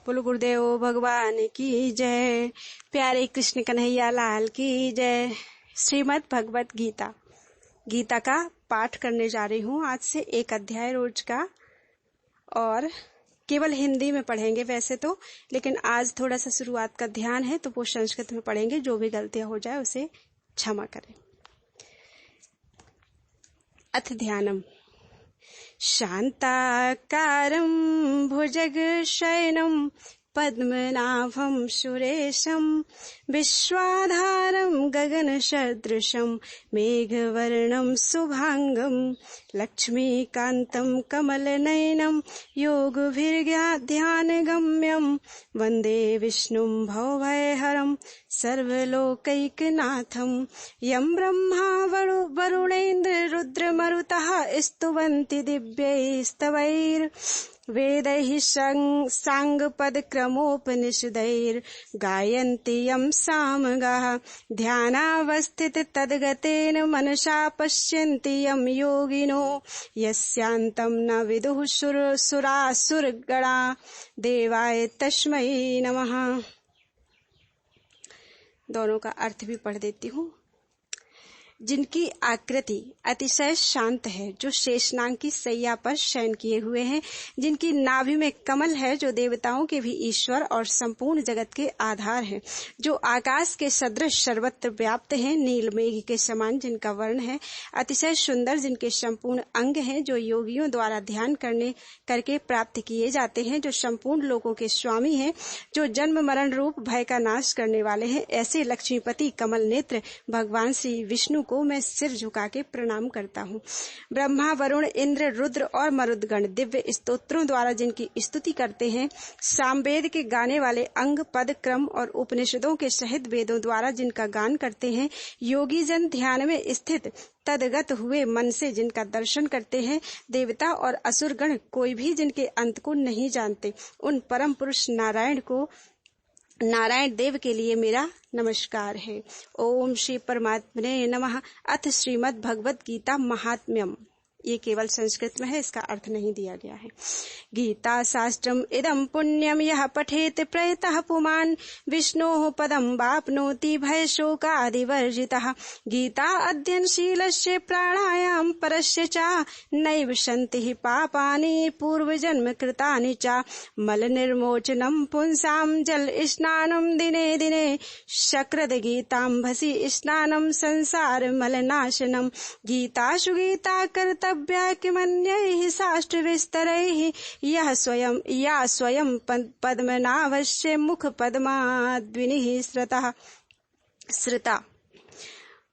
बोलो गुरुदेव भगवान की जय। प्यारे कृष्ण कन्हैया लाल की जय। श्रीमद् भगवत गीता, गीता का पाठ करने जा रही हूँ आज से। एक अध्याय रोज का, और केवल हिंदी में पढ़ेंगे वैसे तो, लेकिन आज थोड़ा सा शुरुआत का ध्यान है तो वो संस्कृत में पढ़ेंगे। जो भी गलतियां हो जाए उसे क्षमा करें। अथ ध्यानम। शान्ताकारं भुजगशयनं पद्मनाभं सुरेशं विश्वाधारं गगनसदृशं मेघवर्णं शुभांगं लक्ष्मीकान्तं कमलनयनं योगभिर्ध्यानगम्यं वन्दे विष्णुं भवभयहरं सर्वलोकैकनाथं। यं ब्रह्मा वरुणेन्द्र रुद्रमरुतः स्तुवन्ति दिव्यैस्तवैर्वेदैः साङ्गपदक्रमोपनिषदैर्गायन्ति यं सामगाः। ध्यानावस्थित तद्गतेन मनसा पश्यन्ति यं योगिनो यस्यान्तं न विदुः सुरासुरगणा। देवाय तस्मै नमः। दोनों का अर्थ भी पढ़ देती हूँ। जिनकी आकृति अतिशय शांत है, जो शेषनाग की सैया पर शयन किए हुए हैं, जिनकी नाभि में कमल है, जो देवताओं के भी ईश्वर और संपूर्ण जगत के आधार हैं, जो आकाश के सदृश सर्वत्र व्याप्त हैं, नील मेघ के समान जिनका वर्ण है, अतिशय सुंदर जिनके संपूर्ण अंग हैं, जो योगियों द्वारा ध्यान करके प्राप्त किए जाते हैं, जो संपूर्ण लोकों के स्वामी हैं, जो जन्म मरण रूप भय का नाश करने वाले हैं, ऐसे लक्ष्मीपति कमल नेत्र भगवान श्री विष्णु को मैं सिर झुका के प्रणाम करता हूँ। ब्रह्मा वरुण इंद्र रुद्र और मरुदगण दिव्य स्तोत्रों द्वारा जिनकी स्तुति करते हैं, सामवेद के गाने वाले अंग पद क्रम और उपनिषदों के सहित वेदों द्वारा जिनका गान करते हैं, योगी जन ध्यान में स्थित तदगत हुए मन से जिनका दर्शन करते हैं, देवता और असुरगण कोई भी जिनके अंत को नहीं जानते, उन परम पुरुष नारायण देव के लिए मेरा नमस्कार है। ओम श्री परमात्मने नमः। अथ श्रीमद् भगवत गीता महात्म्यम। ये केवल संस्कृत में है, इसका अर्थ नहीं दिया गया है। गीता शास्त्रम इदं पुण्यम यः पठेत प्रयतः पुमान् विष्णोः पदं वाप्नोति भयशोकादिवर्जितः। गीता अध्ययनशीलस्य प्राणायाम परस्य च नैव सन्ति पापानि पूर्वजन्म कृतानि च। मलनिर्मोचनं पुंसां जल स्नानं दिने दिने शक्रद गीताम्भसि स्नानं संसार मलनाशनम्। गीतासु गीता कर्तव्या किमन्यैः शास्त्रविस्तरैः या स्वयं पद्मनाभस्य मुख पद्माद्विनिः श्रुता।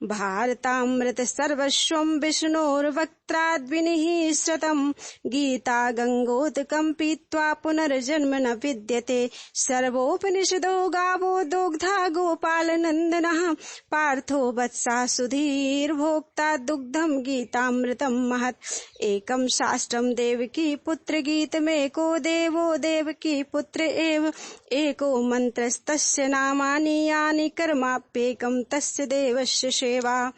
भारतामृत सर्वस्वं विष्णोर्वक्त्राद्विनिः श्रुतम्। गीता गंगोदकं पीत्वा पुनर्जन्म न विद्यते। सर्वोपनिषदो गावो दोग्धा गोपालनन्दनः। पार्थो वत्सा सुधीर्भोक्ता दुग्धं गीतामृतं महत्। एकं शास्त्रं देवकी पुत्र गीतमेको देवो देवकी पुत्र एव। एको मन्त्रस्तस्य नामानि यानि कर्माप्येकं तस्य देवस्य सेवा।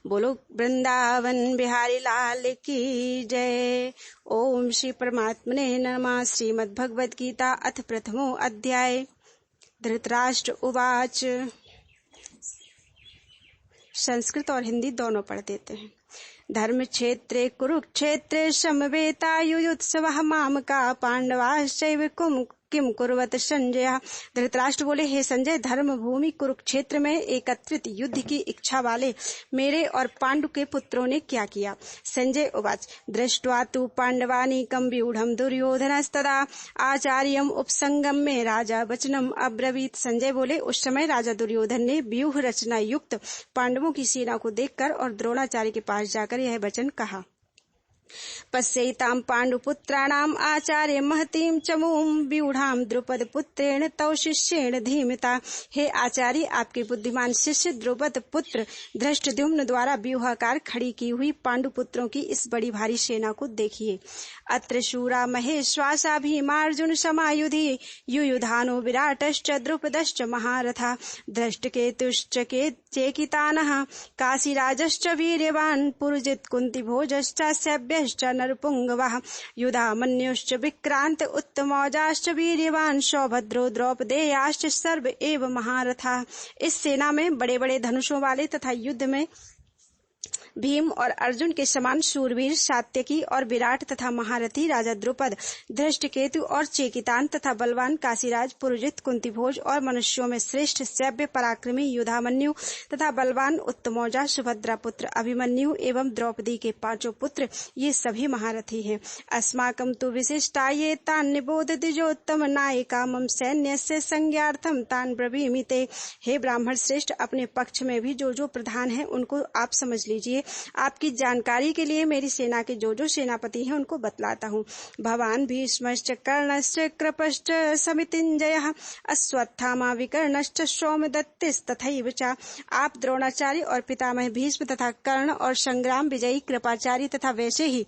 बोलो वृंदावन बिहारी लाल की जय। ओम श्री परमात्मने नमः। श्रीमद् भगवत गीता अथ प्रथमो अध्याय। धृतराष्ट्र उवाच। संस्कृत और हिंदी दोनों पढ़ देते हैं। धर्म क्षेत्रे कुरुक्षेत्रे समवेतायुयुत्सवः मामका पांडवाश्चैव किम कुर्वत संजय। धृतराष्ट्र बोले, हे संजय, धर्म भूमि कुरुक्षेत्र में एकत्रित युद्ध की इच्छा वाले मेरे और पांडु के पुत्रों ने क्या किया। संजय उवाच। दृष्ट्वा तु पांडवानीकं व्यूढ़ं दुर्योधनस्तदा आचार्यम उपसंगम्य राजा वचनम अब्रवीत। संजय बोले, उस समय राजा दुर्योधन ने व्यूह रचना युक्त पांडवों की सेना को देखकर और द्रोणाचार्य के पास जाकर यह वचन कहा। पश्यैतां पाण्डुपुत्राणाम् आचार्य महतीं चमूं व्यूढ़ां द्रुपद पुत्रेण तव शिष्येण धीमिता। हे आचार्य, आपके बुद्धिमान शिष्य द्रुपद पुत्र धृष्टद्युम्न द्वारा व्यूहाकार खड़ी की हुई पांडुपुत्रों की इस बड़ी भारी सेना को देखिए। अत्र शूरा महेश्वासा भीमार्जुन समायुधि युयुधानो विराटश्च द्रुपदश्च महारथा धृष्टकेतुश्च चेकितानः काशीराजश्च वीर्यवान् पुरुजित् कुन्तिभोजश्च सव्य वीर्यश्च नरपुंगवः युधामन्युश्च विक्रांत उत्तमौजाश्च वीर्यवान सौभद्रो द्रौपदेयाश्च सर्व एव महारथा। इस सेना में बड़े बड़े धनुषों वाले तथा युद्ध में भीम और अर्जुन के समान शूरवीर सात्यकी और विराट तथा महारथी राजा द्रुपद, धृष्टकेतु और चेकितान तथा बलवान काशीराज, पुरुजित, कुंतीभोज और मनुष्यों में श्रेष्ठ सभ्य पराक्रमी युधामन्यु तथा बलवान उत्तमौजा, सुभद्रा पुत्र अभिमन्यु एवं द्रौपदी के 5 पुत्र, ये सभी महारथी हैं। अस्माकं तु विशिष्टा ये तान् निबोध द्विजोत्तम नायिका मम सैन्यस्य संज्ञार्थम तान् ब्रवीमि ते। हे ब्राह्मण श्रेष्ठ, अपने पक्ष में भी जो जो प्रधान है उनको आप समझ लीजिए। आपकी जानकारी के लिए मेरी सेना के जो जो सेनापति हैं उनको बतलाता हूँ। भवान भीष्मश्च कर्णश्च कृपश्च समितिञ्जयः अश्वत्थामा विकर्णश्च सौमदत्तिस्तथैव च। आप द्रोणाचार्य और पितामह भीष्म तथा कर्ण और संग्राम विजयी कृपाचार्य तथा वैसे ही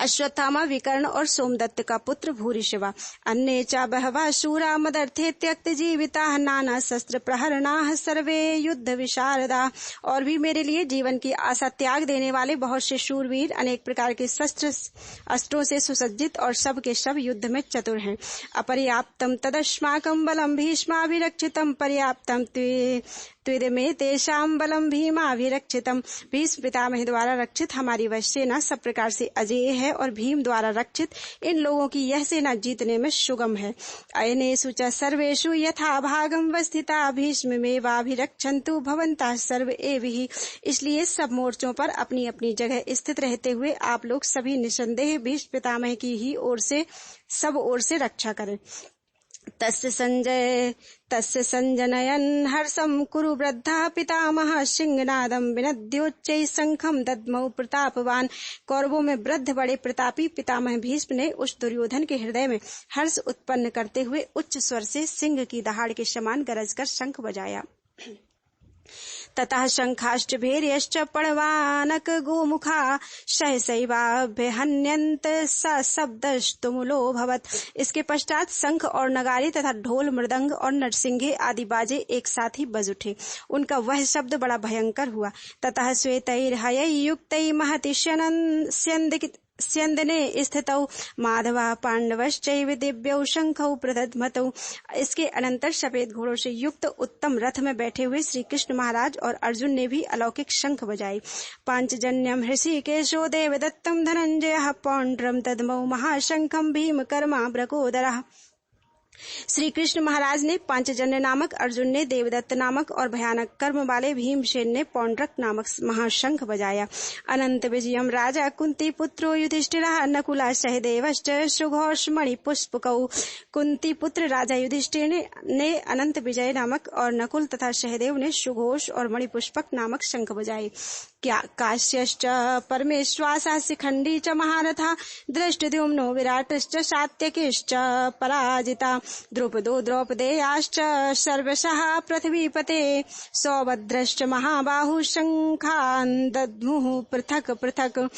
अश्वत्थामा, विकर्ण और सोमदत्त का पुत्र भूरिश्रवा। अन्ये च बहवः शूरा मदर्थे त्यक्त जीविताः नाना शस्त्र प्रहरणाः सर्वे युद्ध विशारदा। और भी मेरे लिए जीवन की आशा त्याग देने वाले बहुत से शूरवीर अनेक प्रकार के शस्त्र अस्त्रों से सुसज्जित और सब के सब युद्ध में चतुर हैं। अपर्याप्तम तदस्माकं बलम भीष्माभिरक्षितम पर्याप्तम त्विदमे तेषां बलम भीमाभिरक्षितम। भीष्म पितामह द्वारा रक्षित हमारी वह सेना सब प्रकार से अजेय है और भीम द्वारा रक्षित इन लोगों की यह सेना जीतने में सुगम है। अयनेषु च सर्वेषु यथा भागं वस्थिता भीष्ममेवाभिरक्षन्तु भवन्तः सर्व एव हि। इसलिए सब मोर्चों पर अपनी अपनी जगह स्थित रहते हुए आप लोग सभी निसंदेह भीष्म पितामह की ही ओर से सब ओर से रक्षा करें। तस्य संजनयन् हर्षं कुरु वृद्धः पितामहः सिंहनादं विनद्योच्चैः शंखं दद्मौ प्रतापवान। कौरवों में वृद्ध बड़े प्रतापी पितामह भीष्म ने उस दुर्योधन के हृदय में हर्ष उत्पन्न करते हुए उच्च स्वर से सिंह की दहाड़ के समान गरजकर शंख बजाया। ततः शंखाश्च भैर्यश्च पणवानक गोमुखा सहसैवाभ्यहन्यन्त सशब्दस्तुमुलो भवत्। इसके पश्चात शंख और नगारे तथा ढोल, मृदंग और नरसिंगे आदि बाजे एक साथ ही बज उठे। उनका वह शब्द बड़ा भयंकर हुआ। ततः श्वेतैर्हयैर्युक्तैः महति स्यन्दने स्थितौ माधवा पांडवश्चैव दिव्यौ शंखौ प्रदध्मतौ। इसके अनंतर सफेद घोड़ों से युक्त उत्तम रथ में बैठे हुए श्री कृष्ण महाराज और अर्जुन ने भी अलौकिक शंख बजाए। पांचजन्यम हृषिकेशो देवदत्तम धनंजयः पौंड्रम दद्मौ महाशंखम भीम कर्मा ब्रकोदरः। श्री कृष्ण महाराज ने पांचजन्य नामक, अर्जुन ने देवदत्त नामक और भयानक कर्म वाले भीमसेन ने पौंड्रक नामक महाशंख बजाया। अनंत विजयम राजा कुंती पुत्रो युधिष्ठिरः नकुला सहदेवश्च सुघोष मणि पुष्पकौ। कुंती पुत्र राजा युधिष्ठिर ने अनंत विजय नामक और नकुल तथा सहदेव ने सुघोष और मणिपुष्पक नामक शंख बजाए। काश्यश्च परमेश्वासः शिखंडी च महारथा दृष्टद्युम्नो विराटश्च सात्यकिश्च पराजिता। द्रुपदो द्रौपदेयाश्च सर्वशः पृथ्वीपते सौभद्रश्च महाबाहु शंखान् दद्मुः पृथक पृथक।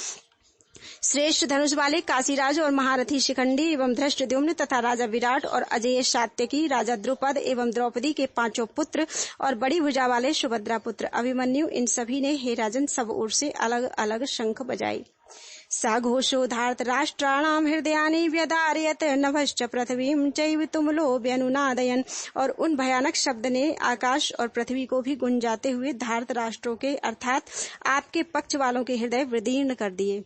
श्रेष्ठ धनुष वाले काशीराज और महारथी शिखंडी एवं धृष्टद्युम्न तथा राजा विराट और अजेय सात्यकी, राजा द्रुपद एवं द्रौपदी के 5 पुत्र और बड़ी भुजा वाले सुभद्रा पुत्र अभिमन्यु, इन सभी ने हे राजन सब ओर से अलग अलग शंख बजाए। साघोषो धार्तराष्ट्राणां हृदयानि व्यदारयत् नभश्च पृथ्वीं चैव तुमुलो व्यनुनादयन्। और उन भयानक शब्द ने आकाश और पृथ्वी को भी गुंजाते हुए धार्त राष्ट्रों के अर्थात आपके पक्ष वालों के हृदय विदीर्ण कर दिए।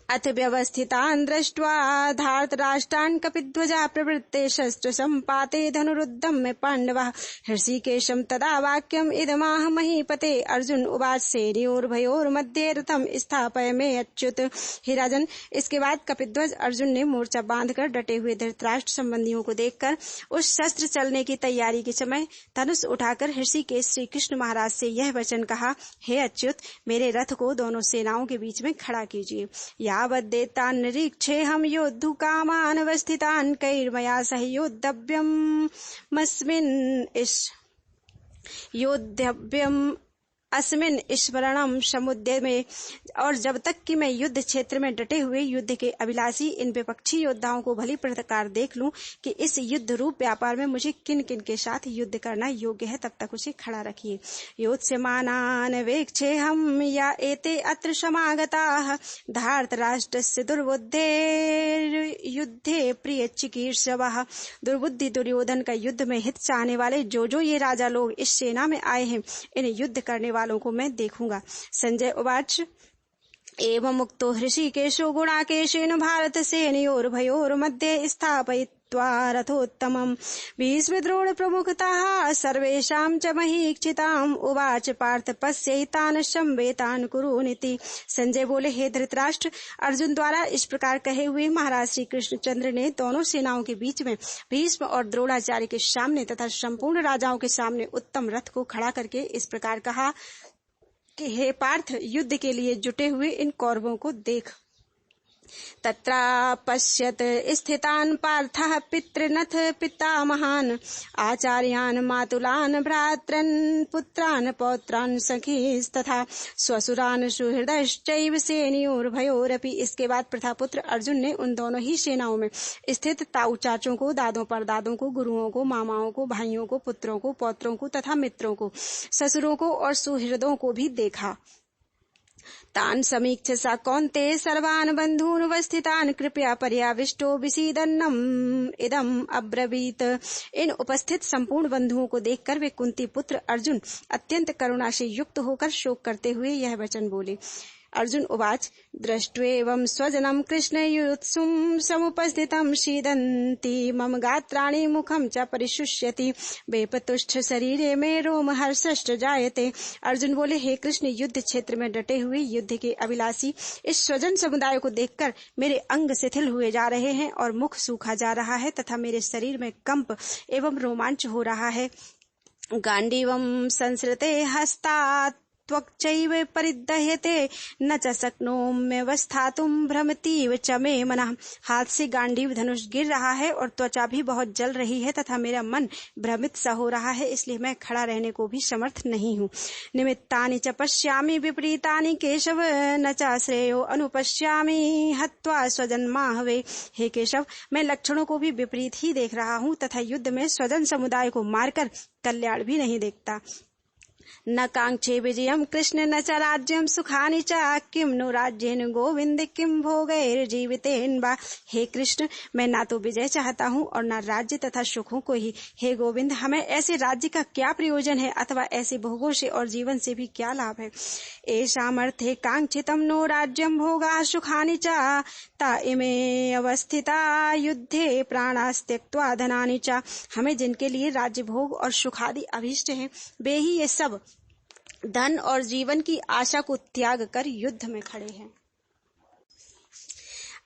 अथ व्यवस्थितान् दृष्ट्वा धार्तराष्ट्रान् कपिध्वजा प्रवृत्ते शस्त्र संपाते धनुरुद्धम्य पांडवः हृषिकेशं तदा वाक्यम् इदमाह महीपते। अर्जुन उवाच सेनयोर्भयोर् मध्ये रथम स्थापय मे अच्युत। हे राजन, इसके बाद कपिध्वज अर्जुन ने मोर्चा बांधकर डटे हुए धृतराष्ट्र संबंधियों को देखकर उस शस्त्र चलने की तैयारी के समय धनुष उठाकर हृषिकेश श्री कृष्ण महाराज से यह वचन कहा, हे अच्युत, मेरे रथ को दोनों सेनाओं के बीच में खड़ा कीजिए। यावद्देतान् निरीक्षेऽहं योद्धुकामान् अवस्थितान् कैर्मया सह योद्धव्यमस्मिन् अस्मिन स्मरणम समुद्र में, और जब तक कि मैं युद्ध क्षेत्र में डटे हुए युद्ध के अभिलाषी इन विपक्षी योद्धाओं को भली प्रकार देख लूं कि इस युद्ध रूप व्यापार में मुझे किन किन के साथ युद्ध करना योग्य है, तब तक उसे खड़ा रखिए। योत्स्यमानान वेक्षे हम या एते अत्र समागताः धार्तराष्ट्रस्य दुर्बुद्धे युद्धे प्रिय चिकीर्षवः। दुर्बुद्धि दुर्योधन का युद्ध में हित चाहने वाले जो ये राजा लोग इस सेना में आए हैं, इन युद्ध करने वालों को मैं देखूंगा। संजय उवाच एवं मुक्तो हृषिकेशो गुणाकेशेन भारत सेनयोर्भयोर् मध्ये स्थापयित्वा रथोत्तमम् भीष्मद्रोण प्रमुखतः सर्वेषां च महीक्षिताम् उवाच पार्थ पश्यैतान् संवेतान् कुरुनिति। संजय बोले, हे धृतराष्ट्र, अर्जुन द्वारा इस प्रकार कहे हुए महाराज श्री कृष्णचंद्र ने दोनों सेनाओं के बीच में भीष्म और द्रोणाचार्य के सामने तथा संपूर्ण राजाओं के सामने उत्तम रथ को खड़ा करके इस प्रकार कहा कि हे पार्थ, युद्ध के लिए जुटे हुए इन कौरवों को देख। तत्रापश्यत स्थितान् पार्थः पितृनथ पितामहान् आचार्यान् मातुलान् भ्रातॄन् पुत्रान् पौत्रान् सखीस्तथा स्वसुरान् सुहृदश्चैव सेनयोर्भयोरपि। इसके बाद प्रथापुत्र अर्जुन ने उन दोनों ही सेनाओं में स्थित ताऊ चाचों को, दादों परदादों को, गुरुओं को, मामाओं को, भाइयों को, पुत्रों को, पौत्रों को तथा मित्रों को, ससुरों को और सुहृदों को भी देखा। तान् समीक्ष्य सा कौन्तेय सर्वान् बन्धून् उपस्थितान् कृपया पर्याविष्टो विसीदन्नम् इदम् अब्रवीत। इन उपस्थित संपूर्ण बंधुओं को देखकर वे कुंती पुत्र अर्जुन अत्यंत करुणा से युक्त होकर शोक करते हुए यह वचन बोले। अर्जुन उवाच दृष्ट्वेवं स्वजनं कृष्ण युत्सुं समुपस्थितं सीदन्ति मम गात्राणि मुखं च परिशुष्यति वेपतुष्ठ शरीरे में रोमहर्षश्च जायते। अर्जुन बोले, हे कृष्ण, युद्ध क्षेत्र में डटे हुए युद्ध के अभिलाषी इस स्वजन समुदाय को देखकर मेरे अंग शिथिल हुए जा रहे हैं और मुख सूखा जा रहा है तथा मेरे शरीर में कंप एवं रोमांच हो रहा है। गांडीवं संसृते हस्तात् त्वक्चैव परिदह्यते न च शक्नोम्यवस्थातुं भ्रमतीव च मे मनः। हाथ से गांडीव धनुष गिर रहा है और त्वचा भी बहुत जल रही है तथा मेरा मन भ्रमित सा हो रहा है, इसलिए मैं खड़ा रहने को भी समर्थ नहीं हूँ। निमित्तानि च पश्यामि विपरीतानि केशव न च श्रेयो अनुपश्यामि हत्वा स्वजन्माहवे। हे केशव, मैं लक्षणों को भी विपरीत ही देख रहा हूँ तथा युद्ध में स्वजन समुदाय को मारकर कल्याण भी नहीं देखता। न कांक्षे विजयम कृष्ण न च राज्यम सुखानि च किम नो राज्येन गोविंद किम भोगैर्जीवितेन वा। हे कृष्ण, मैं ना तो विजय चाहता हूँ और न राज्य तथा सुखों को ही। हे गोविंद, हमें ऐसे राज्य का क्या प्रयोजन है अथवा ऐसे भोगों से और जीवन से भी क्या लाभ है। एषामर्थे कांक्षितम नो राज्यम भोगा सुखानि च ता इमे अवस्थिता युद्धे प्राणास्त्यक्त्वा धनानि च। हमें जिनके लिए राज्य भोग और सुखादि अभीष्ट हैं, वे ही ये सब धन और जीवन की आशा को त्याग कर युद्ध में खड़े हैं।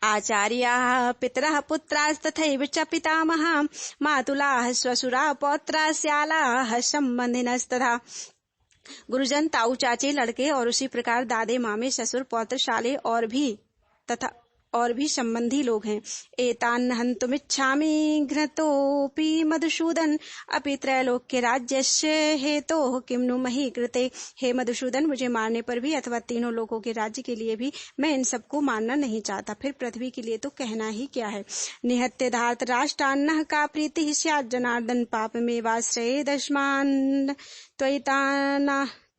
आचार्याः पितरः पुत्रास्तथैव च पितामहः मातुलाः श्वशुराः पौत्राः श्यालाः सम्बन्धिनस्तथा। गुरुजन, ताऊ चाचे, लड़के और उसी प्रकार दादे, मामे, ससुर, पौत्र, शाले और भी संबंधी लोग हैं। एतान् हन्तुमिच्छामि घ्नतोऽपि मधुसूदन अपि त्रैलोक्य राज्यस्य हेतोः किं नु मही कृते। हे मधुसूदन, मुझे मारने पर भी अथवा तीनों लोगों के राज्य के लिए भी मैं इन सबको मारना नहीं चाहता, फिर पृथ्वी के लिए तो कहना ही क्या है। निहत्य धार्त राष्ट्रान्नः का प्रीतिः स्यात् जनार्दन पापमेवाश्रये दशमान्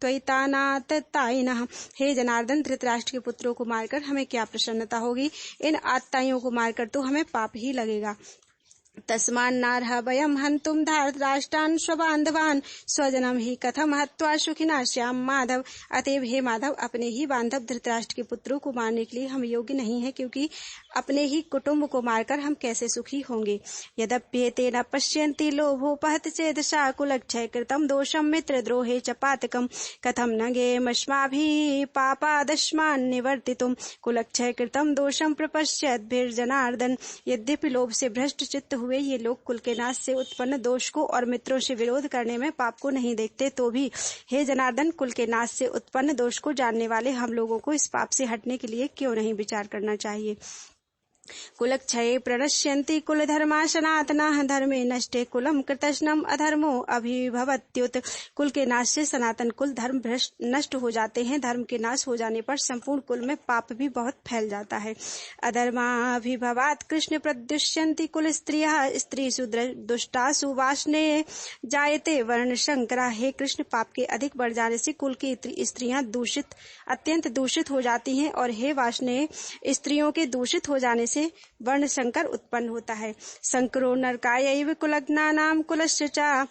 त्वयितानाततायिनः। हे जनार्दन, धृतराष्ट्र के पुत्रों को मारकर हमें क्या प्रसन्नता होगी, इन आतताइयों को मारकर तो हमें पाप ही लगेगा। तस्मान्नार्ह वयं हन्तुं धार्तराष्ट्रान् स्वबान्धवान् स्वजनं हि कथं हत्वा सुखिनः स्याम माधव। अतएव हे माधव, अपने ही बांधव धृतराष्ट्र के पुत्रों को मारने के लिए हम योग्य नहीं है, क्योंकि अपने ही कुटुंब को मारकर हम कैसे सुखी होंगे। यद्यप्येते न पश्यन्ति लोभोपहत चेदसा कुलक्षय कृतं दोषं मित्रद्रोहे च पातकम् कथं न गेमस्माभिः पापादस्मान् निवर्तितुम् कुलक्षय कृतं दोषं प्रपश्यद्भिर्जनार्दन। यद्यपि लोभ से भ्रष्ट चित्त हुए ये लोग कुल के नाश से उत्पन्न दोष को और मित्रों से विरोध करने में पाप को नहीं देखते, तो भी हे जनार्दन, कुल के नाश से उत्पन्न दोष को जानने वाले हम लोगों को इस पाप से हटने के लिए क्यों नहीं विचार करना चाहिए। कुलक्षये प्रणश्यन्ति कुलधर्मा सनातनाः धर्मे नष्टे कुलम कृतस्नम अधर्मो अभिभवत्युत। कुल के नाश से सनातन कुल धर्म भ्रष्ट नष्ट हो जाते हैं। धर्म के नाश हो जाने पर संपूर्ण कुल में पाप भी बहुत फैल जाता है। अधर्माभिभवात् कृष्ण प्रद्युष्यन्ति कुल स्त्रियः स्त्रीषु दुष्टासु वासने जायते वर्ण शंकरा। हे कृष्ण, पाप के अधिक बढ़ जाने से कुल की स्त्रियां अत्यंत दूषित हो जाती हैं और हे वासने, स्त्रियों के दूषित हो जाने से वर्ण संकर उत्पन्न होता है। संकरो नरकायैव कुलग्नानां कुलस्य च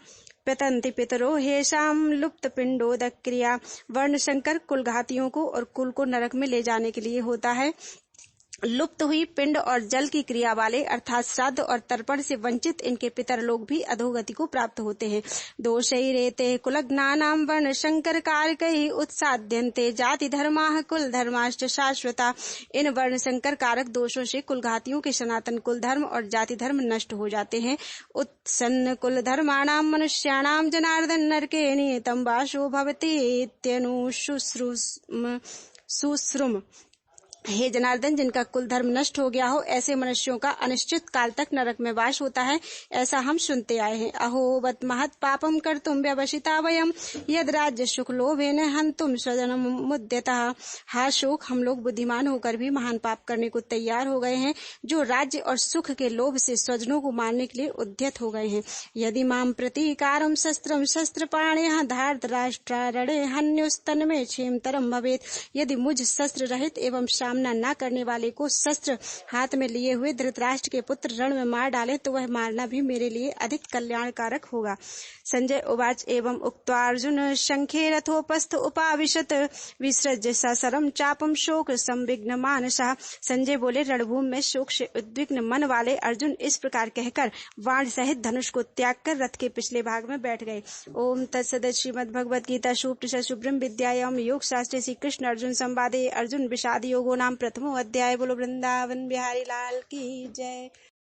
पतन्ति पितरो हेषां लुप्त पिंडोदक क्रिया। वर्ण संकर कुलघातियों को और कुल को नरक में ले जाने के लिए होता है। लुप्त हुई पिंड और जल की क्रिया वाले अर्थात श्राद्ध और तर्पण से वंचित इनके पितर लोग भी अधोगति को प्राप्त होते हैं। दोषैरेते कुलग्नानां वर्ण शंकर कारकैः उत्साद्यन्ते जाति धर्माः कुल धर्माश्च शाश्वता। इन वर्ण संकर कारक दोषों से कुलघातियों के सनातन कुल धर्म और जाति धर्म नष्ट हो जाते हैं। उत्सन्न कुल धर्माणां मनुष्याणां जनार्दन नरके नियतं वासो भवति इत्यनुशुश्रूम। हे जनार्दन, जिनका कुल धर्म नष्ट हो गया हो ऐसे मनुष्यों का अनिश्चित काल तक नरक में वास होता है, ऐसा हम सुनते आए हैं। अहो बत महत् पापम कर्तुम व्यवसिता वयम यद राज्य सुख लोभेन हन्तुम स्वजनम मुद्यतः। हा शोक, हम लोग बुद्धिमान होकर भी महान पाप करने को तैयार हो गए हैं, जो राज्य और सुख के लोभ से स्वजनों को मारने के लिए उद्यत हो गए हैं। यदि माम प्रतीकारम शस्त्रम शस्त्रपाणिः धार्तराष्ट्रारणे हन्युस्तन्मे क्षेमतरम भवेत्। यदि मुझ शस्त्र रहित एवं सामना न करने वाले को शस्त्र हाथ में लिए हुए धृतराष्ट्र के पुत्र रण में मार डाले तो वह मारना भी मेरे लिए अधिक कल्याणकारक होगा। संजय उवाच एवं उक्त्वा अर्जुन शंखे रथोपस्थ उपाविशत विसृज्य ससरम चापम शोक संविघ्न मानसः। संजय बोले, रणभूमि में शोक से उद्विग्न मन वाले अर्जुन इस प्रकार कहकर बाण सहित धनुष को त्याग कर रथ के पिछले भाग में बैठ गए। ओम तत्सद। श्रीमद् भगवद गीता शुभ्रम विद्यायाम योग शास्त्रे श्री कृष्ण अर्जुन संवादे अर्जुन विषाद योगो नाम प्रथमो अध्याय। बोलो वृंदावन बिहारी लाल की जय।